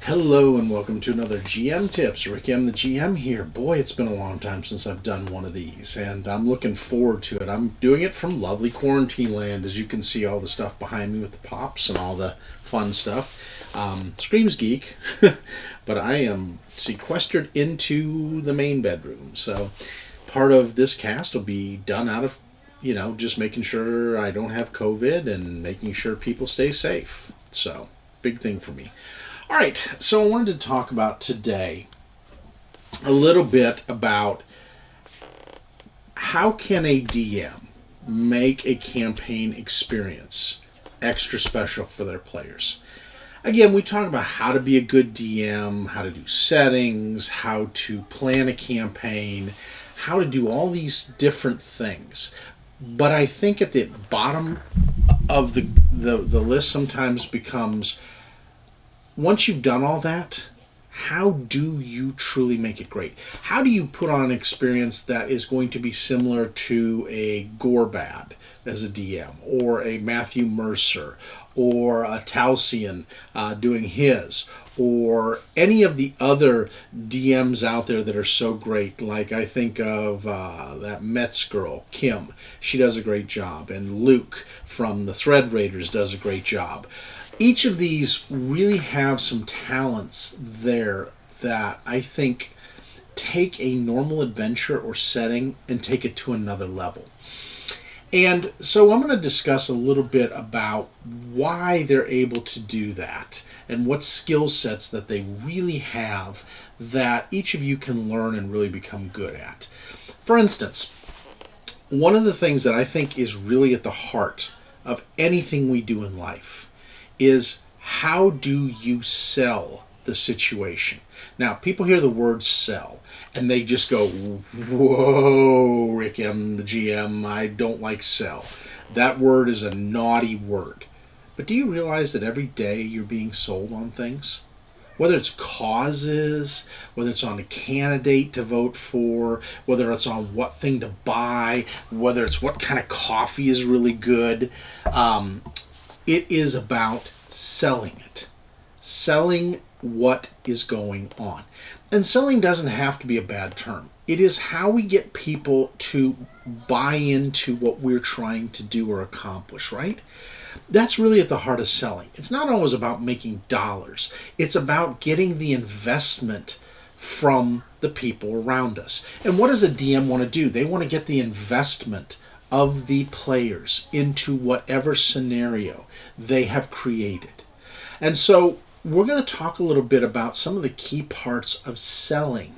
Hello and welcome to another GM Tips. Ricky, I'm the GM here. Boy, it's been a long time since I've done one of these, and I'm looking forward to it. I'm doing it from lovely quarantine land, as you can see all the stuff behind me with the pops and all the fun stuff. Screams geek, but I am sequestered into the main bedroom. So part of this cast will be done out of, just making sure I don't have COVID and making sure people stay safe. So, big thing for me. All right, so I wanted to talk about today a little bit about how can a DM make a campaign experience extra special for their players. Again, we talk about how to be a good DM, how to do settings, how to plan a campaign, how to do all these different things. But I think at the bottom of the list sometimes becomes, once you've done all that, how do you truly make it great? How do you put on an experience that is going to be similar to a Gorbad as a DM, or a Matthew Mercer, or a Talsian doing his, or any of the other DMs out there that are so great? Like I think of that Metz girl, Kim. She does a great job. And Luke from the Thread Raiders does a great job. Each of these really have some talents there that I think take a normal adventure or setting and take it to another level. And so I'm going to discuss a little bit about why they're able to do that and what skill sets that they really have that each of you can learn and really become good at. For instance, one of the things that I think is really at the heart of anything we do in life is, how do you sell the situation? Now, people hear the word sell and they just go, whoa, Rick, I'm the GM, I don't like sell. That word is a naughty word. But do you realize that every day you're being sold on things? Whether it's causes, whether it's on a candidate to vote for, whether it's on what thing to buy, whether it's what kind of coffee is really good, it is about selling it. Selling what is going on. And selling doesn't have to be a bad term. It is how we get people to buy into what we're trying to do or accomplish, right? That's really at the heart of selling. It's not always about making dollars. It's about getting the investment from the people around us. And what does a DM want to do? They want to get the investment of the players into whatever scenario they have created. And so we're going to talk a little bit about some of the key parts of selling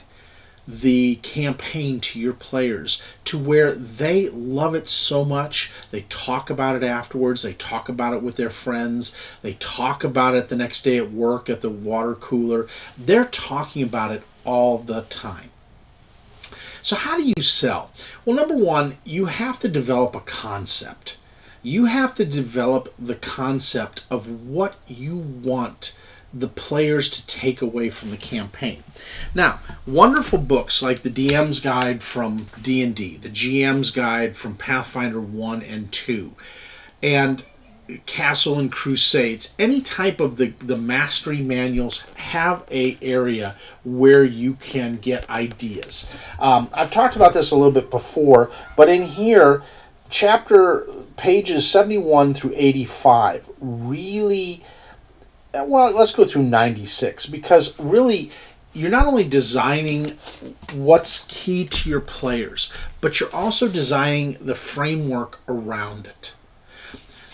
the campaign to your players to where they love it so much. They talk about it afterwards. They talk about it with their friends. They talk about it the next day at work at the water cooler. They're talking about it all the time. So how do you sell? Well, number one, you have to develop a concept. You have to develop the concept of what you want the players to take away from the campaign. Now, wonderful books like the DM's Guide from D&D, the GM's Guide from Pathfinder 1 and 2, and Castle and Crusades, any type of the mastery manuals have a area where you can get ideas. I've talked about this a little bit before, but in here, pages 71 through 85 really, well, let's go through 96, because really you're not only designing what's key to your players, but you're also designing the framework around it.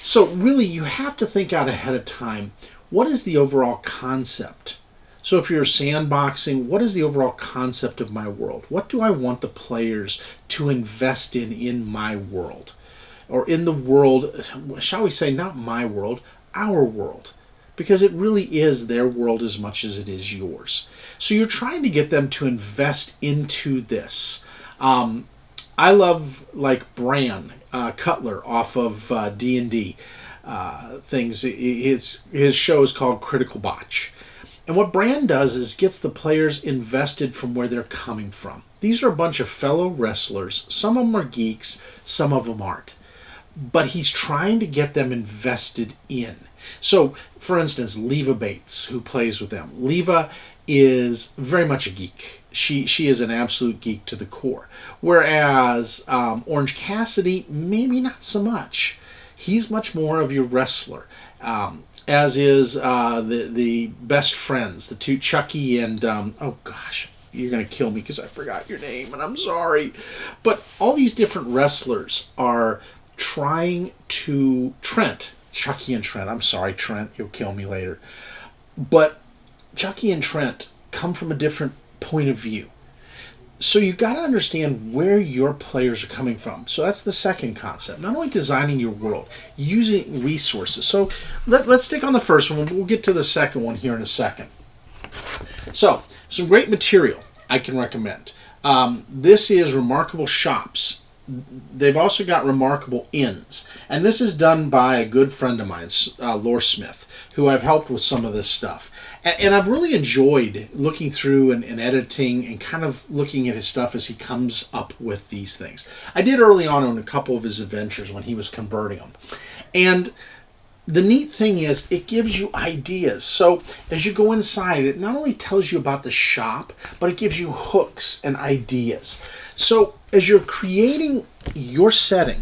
So really, you have to think out ahead of time, what is the overall concept? So if you're sandboxing, what is the overall concept of my world? What do I want the players to invest in my world? Or in the world, shall we say, not my world, our world. Because it really is their world as much as it is yours. So you're trying to get them to invest into this. I love, like, Bran Cutler off of D&D things. His show is called Critical Botch. And what Bran does is gets the players invested from where they're coming from. These are a bunch of fellow wrestlers. Some of them are geeks, some of them aren't. But he's trying to get them invested in. So, for instance, Leva Bates, who plays with them. Leva is very much a geek. She is an absolute geek to the core. Whereas Orange Cassidy, maybe not so much. He's much more of your wrestler. As is the best friends, the two, Chucky and, oh gosh, you're going to kill me because I forgot your name, and I'm sorry. But all these different wrestlers are trying to, Chucky and Trent, I'm sorry, Trent, you'll kill me later. But Chucky and Trent come from a different point of view. So you got to understand where your players are coming from. So that's the second concept. Not only designing your world, using resources. So let's stick on the first one. We'll get to the second one here in a second. So some great material I can recommend. This is Remarkable Shops. They've also got Remarkable Inns. And this is done by a good friend of mine, Lore Smith, who I've helped with some of this stuff. And I've really enjoyed looking through and editing and kind of looking at his stuff as he comes up with these things. I did early on a couple of his adventures when he was converting them. And the neat thing is it gives you ideas. So as you go inside, it not only tells you about the shop, but it gives you hooks and ideas. So as you're creating your setting,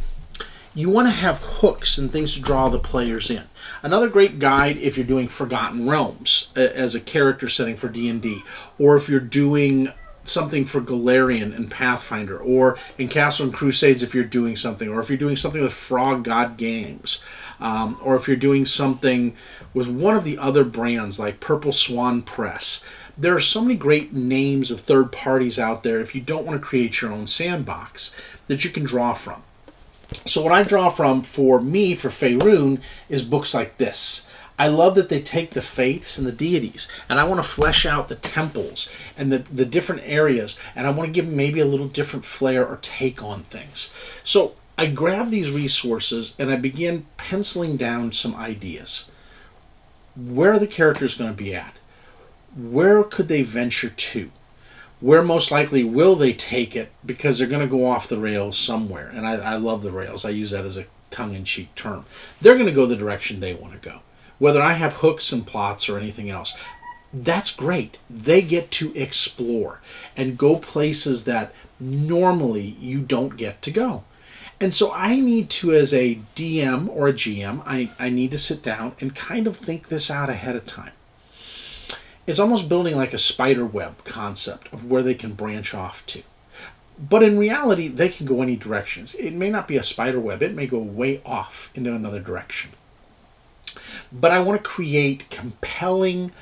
you want to have hooks and things to draw the players in. Another great guide if you're doing Forgotten Realms as a character setting for D&D, or if you're doing something for Golarion and Pathfinder, or in Castle and Crusades if you're doing something, or if you're doing something with Frog God Games, or if you're doing something with one of the other brands like Purple Swan Press. There are so many great names of third parties out there if you don't want to create your own sandbox that you can draw from. So what I draw from, for me, for Faerun, is books like this. I love that they take the faiths and the deities, and I want to flesh out the temples and the different areas, and I want to give them maybe a little different flair or take on things. So I grab these resources, and I begin penciling down some ideas. Where are the characters going to be at? Where could they venture to? Where most likely will they take it, because they're going to go off the rails somewhere. And I love the rails. I use that as a tongue-in-cheek term. They're going to go the direction they want to go. Whether I have hooks and plots or anything else, that's great. They get to explore and go places that normally you don't get to go. And so I need to, as a DM or a GM, I need to sit down and kind of think this out ahead of time. It's almost building like a spider web concept of where they can branch off to. But in reality, they can go any directions. It may not be a spider web. It may go way off into another direction. But I want to create compelling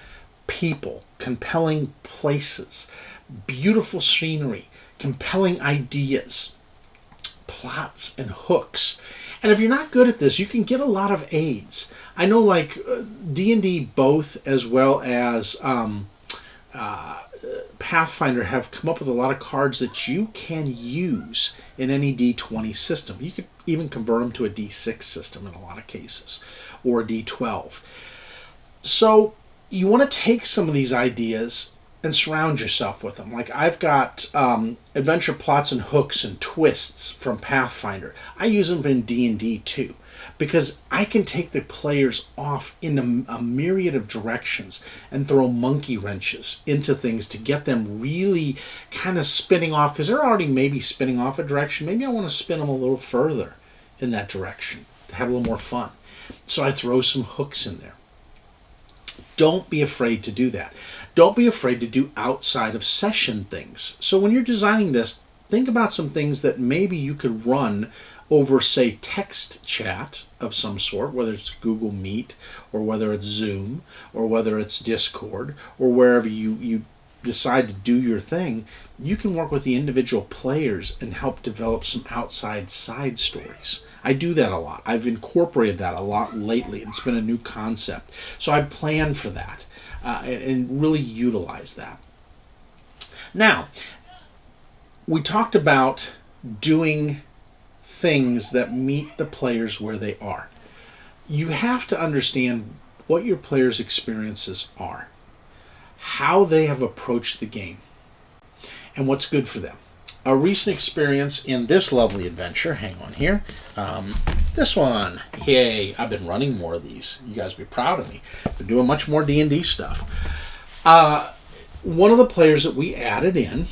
people, compelling places, beautiful scenery, compelling ideas, plots, and hooks. And if you're not good at this, you can get a lot of aids. I know, like D&D both, as well as Pathfinder, have come up with a lot of cards that you can use in any D20 system. You could even convert them to a D6 system in a lot of cases, or a D12. So you want to take some of these ideas and surround yourself with them. Like I've got adventure plots and hooks and twists from Pathfinder. I use them in D&D too, because I can take the players off in a myriad of directions and throw monkey wrenches into things to get them really kind of spinning off, because they're already maybe spinning off a direction. Maybe I want to spin them a little further in that direction to have a little more fun. So I throw some hooks in there. Don't be afraid to do that. Don't be afraid to do outside of session things. So when you're designing this, think about some things that maybe you could run over, say, text chat of some sort, whether it's Google Meet, or whether it's Zoom, or whether it's Discord, or wherever you decide to do your thing. You can work with the individual players and help develop some outside side stories. I do that a lot. I've incorporated that a lot lately. It's been a new concept. So I plan for that and really utilize that. Now, we talked about doing things that meet the players where they are. You have to understand what your players' experiences are, how they have approached the game, and what's good for them. A recent experience in this lovely adventure, hang on here, This one. Yay. I've been running more of these. You guys be proud of me. Been doing much more D&D stuff. One of the players that we added in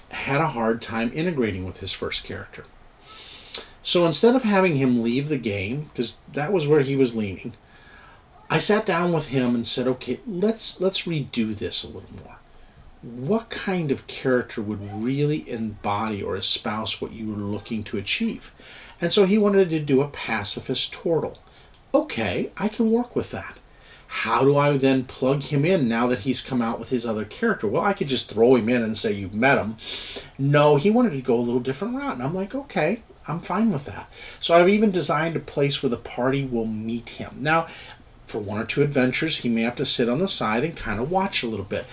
had a hard time integrating with his first character. So instead of having him leave the game, because that was where he was leaning, I sat down with him and said, okay, let's redo this a little more. What kind of character would really embody or espouse what you were looking to achieve? And so he wanted to do a pacifist turtle. Okay, I can work with that. How do I then plug him in now that he's come out with his other character? Well, I could just throw him in and say, you've met him. No, he wanted to go a little different route. And I'm like, okay, I'm fine with that. So I've even designed a place where the party will meet him. Now, for one or two adventures, he may have to sit on the side and kind of watch a little bit.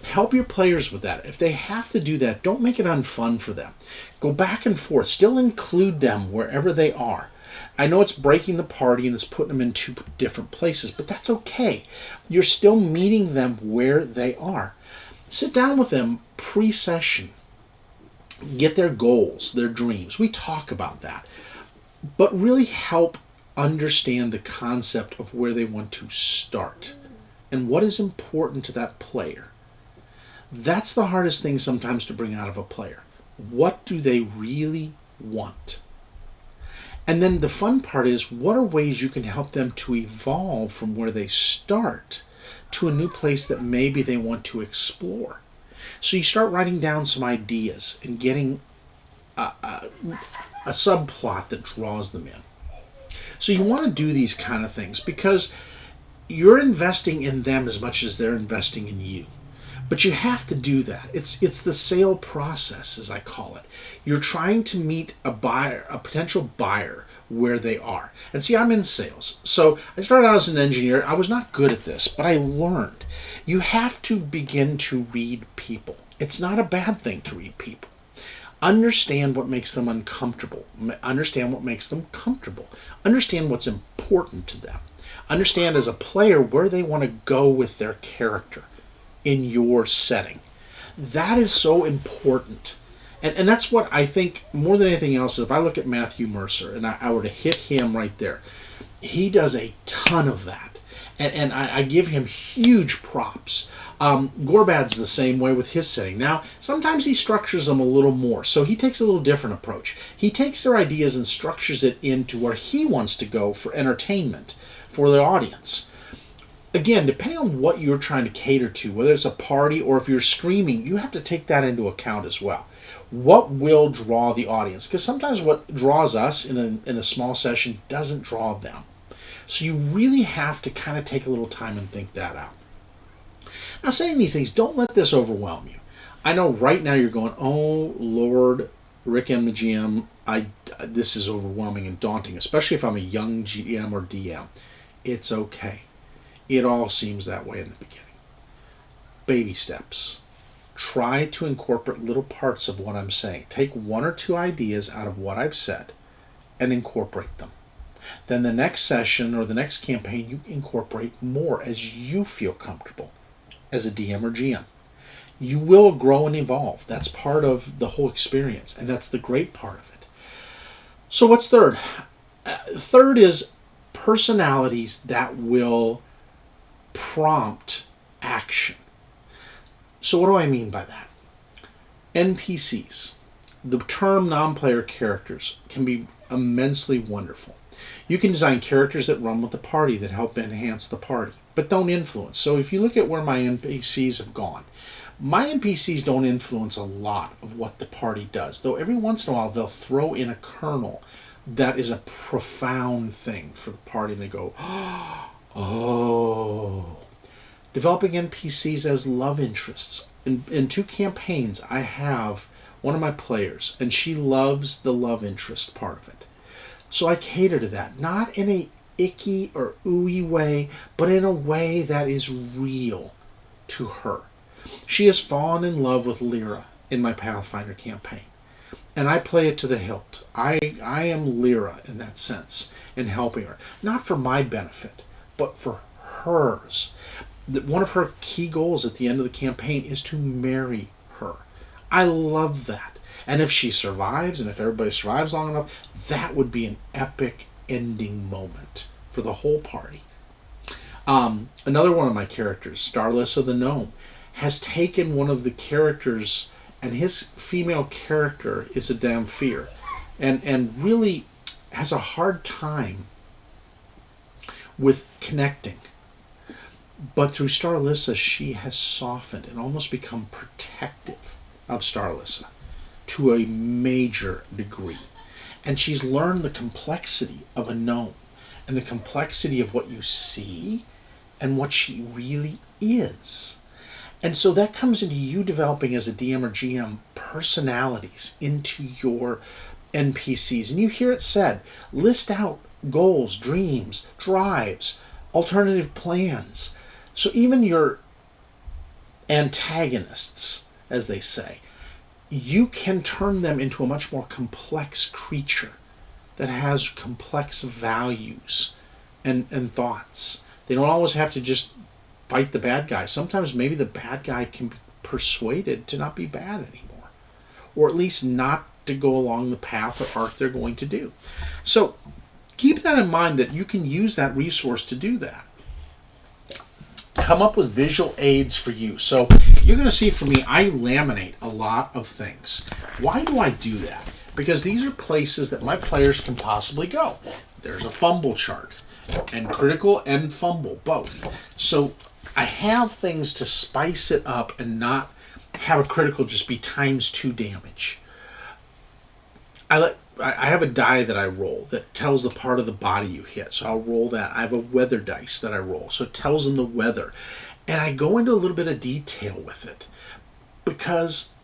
Help your players with that. If they have to do that, don't make it unfun for them. Go back and forth. Still include them wherever they are. I know it's breaking the party and it's putting them in two different places, but that's okay. You're still meeting them where they are. Sit down with them pre-session. Get their goals, their dreams. We talk about that. But really help understand the concept of where they want to start and what is important to that player. That's the hardest thing sometimes to bring out of a player. What do they really want? And then the fun part is, what are ways you can help them to evolve from where they start to a new place that maybe they want to explore? So you start writing down some ideas and getting a subplot that draws them in. So you want to do these kind of things because you're investing in them as much as they're investing in you. But you have to do that. It's the sale process, as I call it. You're trying to meet a buyer, a potential buyer, where they are. And see, I'm in sales. So I started out as an engineer. I was not good at this, but I learned. You have to begin to read people. It's not a bad thing to read people. Understand what makes them uncomfortable. Understand what makes them comfortable. Understand what's important to them. Understand as a player where they want to go with their character in your setting. That is so important. And that's what I think more than anything else is, if I look at Matthew Mercer and I were to hit him right there, he does a ton of that. And I give him huge props. Gorbad's the same way with his setting. Now, sometimes he structures them a little more, so he takes a little different approach. He takes their ideas and structures it into where he wants to go for entertainment, for the audience. Again, depending on what you're trying to cater to, whether it's a party or if you're streaming, you have to take that into account as well. What will draw the audience? Because sometimes what draws us in a small session doesn't draw them. So you really have to kind of take a little time and think that out. Now, saying these things, don't let this overwhelm you. I know right now you're going, oh, Lord, Rick M. the GM, this is overwhelming and daunting, especially if I'm a young GM or DM. It's okay. It all seems that way in the beginning. Baby steps. Try to incorporate little parts of what I'm saying. Take one or two ideas out of what I've said and incorporate them. Then the next session or the next campaign, you incorporate more as you feel comfortable as a DM or GM. You will grow and evolve. That's part of the whole experience, and that's the great part of it. So what's third? Third is personalities that will prompt action. So what do I mean by that? NPCs, the term non-player characters, can be immensely wonderful. You can design characters that run with the party, that help enhance the party, but don't influence. So if you look at where my NPCs have gone, my NPCs don't influence a lot of what the party does, though every once in a while they'll throw in a kernel that is a profound thing for the party, and they go, oh. Developing NPCs as love interests. In two campaigns, I have one of my players, and she loves the love interest part of it. So I cater to that, not in a icky or ooey way, but in a way that is real to her. She has fallen in love with Lyra in my Pathfinder campaign, and I play it to the hilt. I am Lyra in that sense, in helping her. Not for my benefit, but for hers. One of her key goals at the end of the campaign is to marry her. I love that. And if she survives, and if everybody survives long enough, that would be an epic ending moment for the whole party. Another one of my characters, Starlissa the Gnome, has taken one of the characters, and his female character is a Damphir, and really has a hard time with connecting. But through Starlissa, she has softened and almost become protective of Starlissa to a major degree. And she's learned the complexity of a gnome and the complexity of what you see and what she really is. And so that comes into you developing as a DM or GM personalities into your NPCs. And you hear it said, list out goals, dreams, drives, alternative plans. So even your antagonists, as they say, you can turn them into a much more complex creature that has complex values and thoughts. They don't always have to just fight the bad guy. Sometimes maybe the bad guy can be persuaded to not be bad anymore, or at least not to go along the path or arc they're going to do. So keep that in mind, that you can use that resource to do that. Come up with visual aids for you. So you're going to see from me, I laminate a lot of things. Why do I do that? Because these are places that my players can possibly go. There's a fumble chart, and critical and fumble both. So I have things to spice it up and not have a critical just be ×2 damage. I have a die that I roll that tells the part of the body you hit. So I'll roll that. I have a weather dice that I roll. So it tells them the weather. And I go into a little bit of detail with it. Because,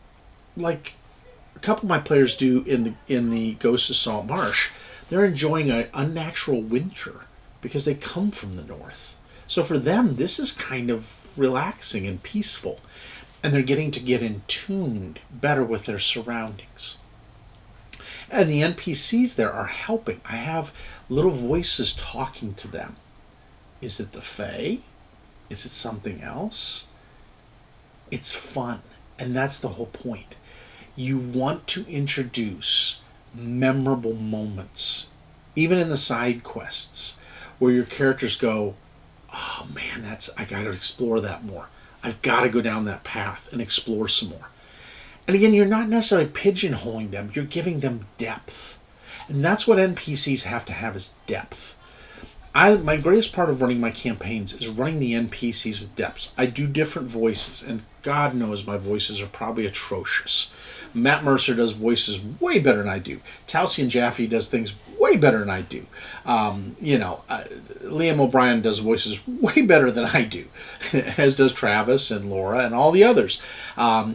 like a couple of my players do in the Ghost of Salt Marsh, they're enjoying an unnatural winter because they come from the north. So for them, this is kind of relaxing and peaceful. And they're getting to get in tuned better with their surroundings. And the NPCs there are helping. I have little voices talking to them. Is it the Fae? Is it something else? It's fun. And that's the whole point. You want to introduce memorable moments, even in the side quests, where your characters go, oh man, I got to explore that more. I've got to go down that path and explore some more. And again, you're not necessarily pigeonholing them, you're giving them depth. And that's what NPCs have to have, is depth. My greatest part of running my campaigns is running the NPCs with depths. I do different voices, and God knows my voices are probably atrocious. Matt Mercer does voices way better than I do. Talcyon Jaffe does things way better than I do. Liam O'Brien does voices way better than I do, as does Travis and Laura and all the others.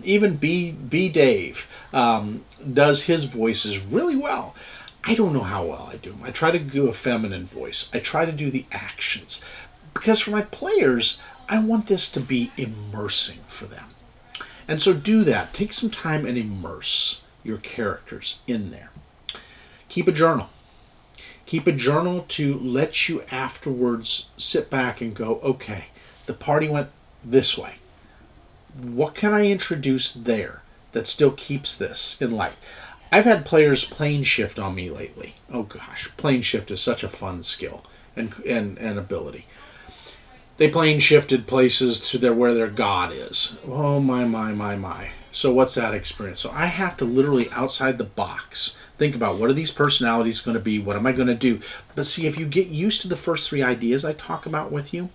Even B. Dave does his voices really well. I don't know how well I do them. I try to do a feminine voice. I try to do the actions. Because for my players, I want this to be immersing for them. And so do that. Take some time and immerse your characters in there. Keep a journal. Keep a journal to let you afterwards sit back and go, okay, the party went this way. What can I introduce there that still keeps this in light? I've had players plane shift on me lately. Oh gosh, plane shift is such a fun skill and ability. They plane shifted places to where their god is. Oh my. So what's that experience? So I have to literally, outside the box, think about what are these personalities going to be? What am I going to do? But see, if you get used to the first 3 ideas I talk about with you,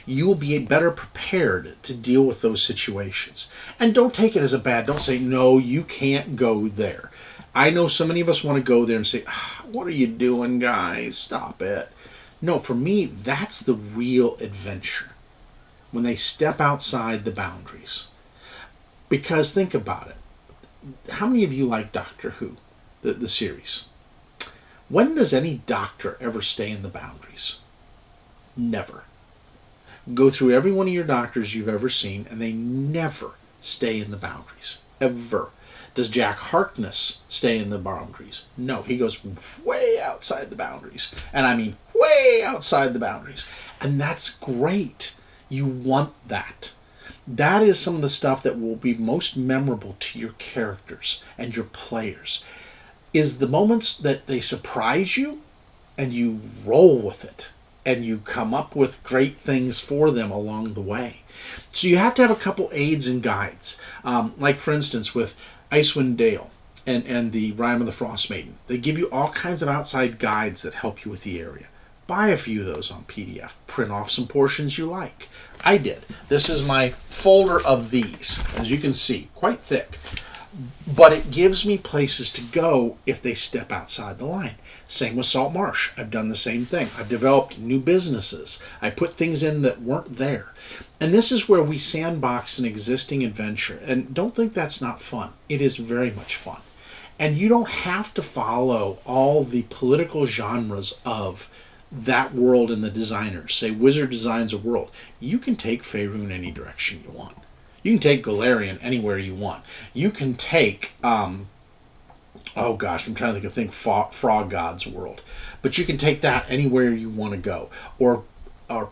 you will be better prepared to deal with those situations. And don't take it as a bad, don't say, no, you can't go there. I know so many of us want to go there and say, what are you doing, guys? Stop it. No, for me, that's the real adventure. When they step outside the boundaries. Because think about it. How many of you like Doctor Who, the series? When does any doctor ever stay in the boundaries? Never. Go through every one of your doctors you've ever seen, and they never stay in the boundaries. Ever. Does Jack Harkness stay in the boundaries? No, he goes way outside the boundaries. And I mean way outside the boundaries. And that's great. You want that. That is some of the stuff that will be most memorable to your characters and your players. Is the moments that they surprise you and you roll with it, and you come up with great things for them along the way. So you have to have a couple aids and guides. Like, for instance, with Icewind Dale and the Rime of the Frost Maiden. They give you all kinds of outside guides that help you with the area. Buy a few of those on PDF. Print off some portions you like. I did. This is my folder of these, as you can see, quite thick. But it gives me places to go if they step outside the line. Same with Salt Marsh. I've done the same thing. I've developed new businesses. I put things in that weren't there. And this is where we sandbox an existing adventure. And don't think that's not fun. It is very much fun. And you don't have to follow all the political genres of that world and the designers. Say Wizard designs a world. You can take Faerun any direction you want. You can take Golarion anywhere you want. You can take, oh gosh, I'm trying to think Frog God's world. But you can take that anywhere you want to go. Or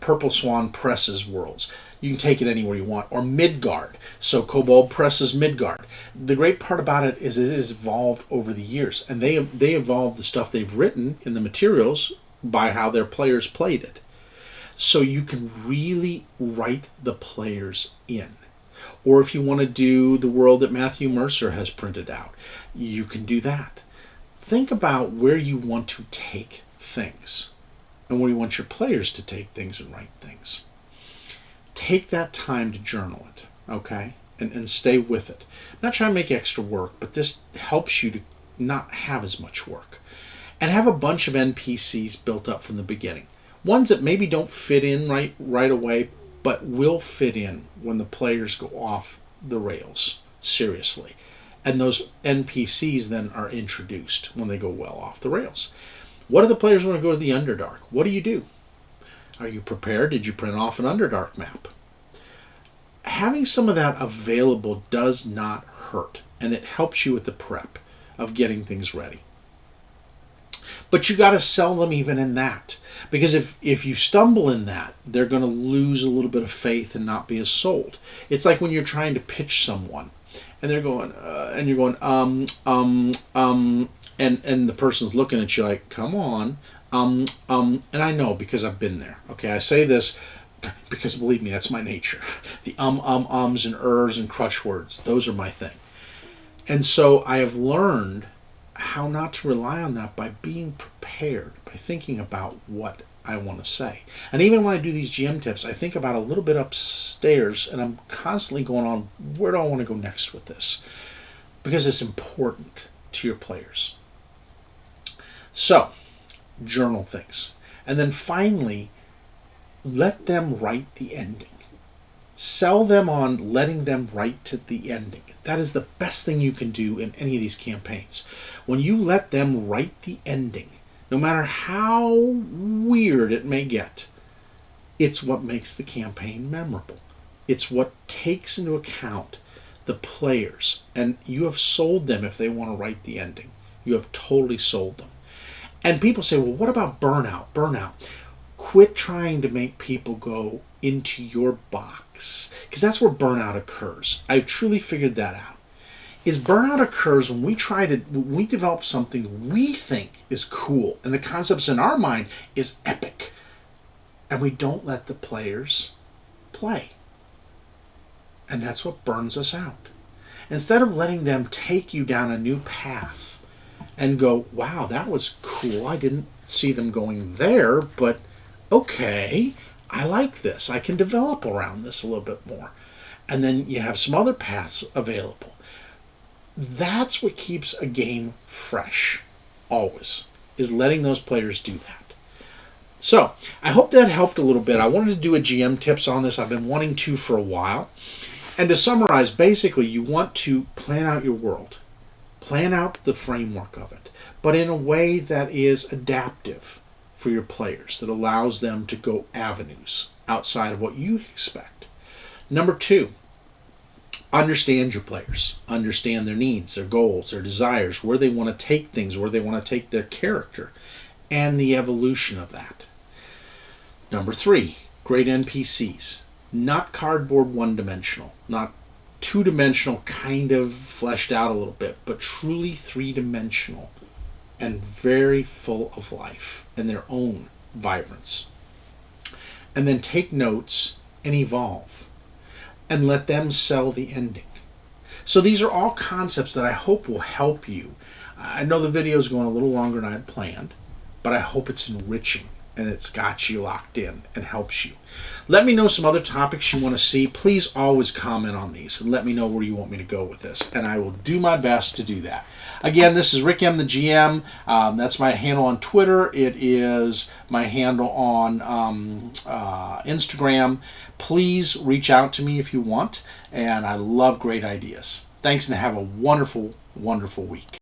Purple Swan Press's worlds. You can take it anywhere you want. Or Midgard. So Kobold Press's Midgard. The great part about it is it has evolved over the years. And they evolved the stuff they've written in the materials by how their players played it. So you can really write the players in. Or if you want to do the world that Matthew Mercer has printed out, you can do that. Think about where you want to take things and where you want your players to take things and write things. Take that time to journal it, okay? And stay with it. I'm not trying to make extra work, but this helps you to not have as much work. And have a bunch of NPCs built up from the beginning. Ones that maybe don't fit in right away, but will fit in when the players go off the rails, seriously. And those NPCs then are introduced when they go well off the rails. What do the players want to go to the Underdark? What do? Are you prepared? Did you print off an Underdark map? Having some of that available does not hurt, and it helps you with the prep of getting things ready. But you got to sell them even in that. Because if you stumble in that, they're going to lose a little bit of faith and not be as sold. It's like when you're trying to pitch someone, and they're going, and you're going, and the person's looking at you like, come on, and I know because I've been there. Okay, I say this because believe me, that's my nature. The ums and ers and crutch words, those are my thing. And so I have learned how not to rely on that by being prepared, by thinking about what I want to say. And even when I do these GM tips, I think about a little bit upstairs, and I'm constantly going on, where do I want to go next with this? Because it's important to your players. So, journal things. And then finally, let them write the ending. Sell them on letting them write to the ending. That is the best thing you can do in any of these campaigns. When you let them write the ending, no matter how weird it may get, it's what makes the campaign memorable. It's what takes into account the players. And you have sold them if they want to write the ending. You have totally sold them. And people say, well, what about burnout? Burnout. Quit trying to make people go into your box, because that's where burnout occurs. I've truly figured that out. Is burnout occurs when we develop something we think is cool, and the concepts in our mind is epic, and we don't let the players play. And that's what burns us out. Instead of letting them take you down a new path and go, wow, that was cool. I didn't see them going there, but okay, I like this. I can develop around this a little bit more. And then you have some other paths available. That's what keeps a game fresh, always, is letting those players do that. So, I hope that helped a little bit. I wanted to do a GM tips on this. I've been wanting to for a while. And to summarize, basically, you want to plan out your world. Plan out the framework of it, but in a way that is adaptive for your players, that allows them to go avenues outside of what you expect. Number 2, understand your players. Understand their needs, their goals, their desires, where they want to take things, where they want to take their character, and the evolution of that. Number 3, great NPCs. Not cardboard one-dimensional, not two-dimensional, kind of fleshed out a little bit, but truly three-dimensional and very full of life and their own vibrance. And then take notes and evolve and let them sell the ending. So these are all concepts that I hope will help you. I know the video is going a little longer than I had planned, but I hope it's enriching and it's got you locked in and helps you. Let me know some other topics you want to see. Please always comment on these and let me know where you want me to go with this, and I will do my best to do that. Again, this is Rick M. the GM. That's my handle on Twitter. It is my handle on Instagram. Please reach out to me if you want, and I love great ideas. Thanks, and have a wonderful, wonderful week.